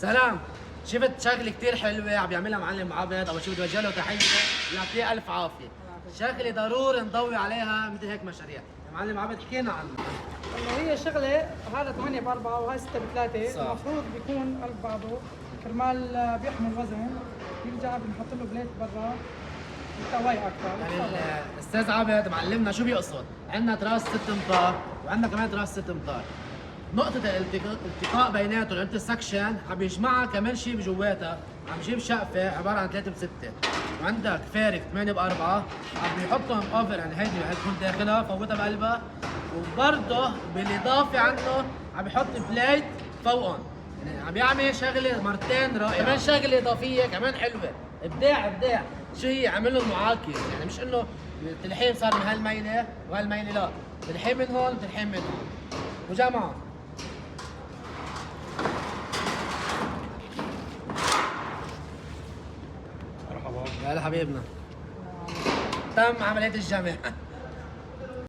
سلام. شفت شغله كثير حلوه عم يعملها معلم عبد، اول شيء بدي اوجه له تحيه يعطيه الف عافيه. شغله ضروري نضوي عليها مثل هيك مشاريع. يا معلم عبد احكينا عنها. والله هي شغله، هذا 8 ب4 وهي 6 ب3، صح. المفروض بيكون قلب بعضه كرمال بيحمل وزن، بيرجع بنحط له بليت برا التواي اكثر. يعني الاستاذ عبد معلمنا شو بيقصد؟ عندنا تراس 6 امتار وعندنا كمان تراس 6 امتار. نقطة الالتقاء بيناتهم الانترسكشن عم يجمعها كمان شيء بجواتها، عم يجيب شقفة عبارة عن 3 ب6، وعندك فارق 8 ب4 عم يحطهم اوفر، يعني هيدي تكون داخلها فوتها بقلبها، وبرضه بالاضافة عنه عم يحط بليت فوقهم، يعني عم يعمل شغلة مرتين رائعة، كمان شغلة إضافية كمان حلوة، إبداع إبداع. شو هي؟ عمل لهم معاكس، يعني مش إنه التلحيم صار من هالميلة وهالميلة، لا، تلحيم من هون وتلحيم من هون وجمعهم. مرحبا. يا هلا حبيبنا. تم عملية الجمع.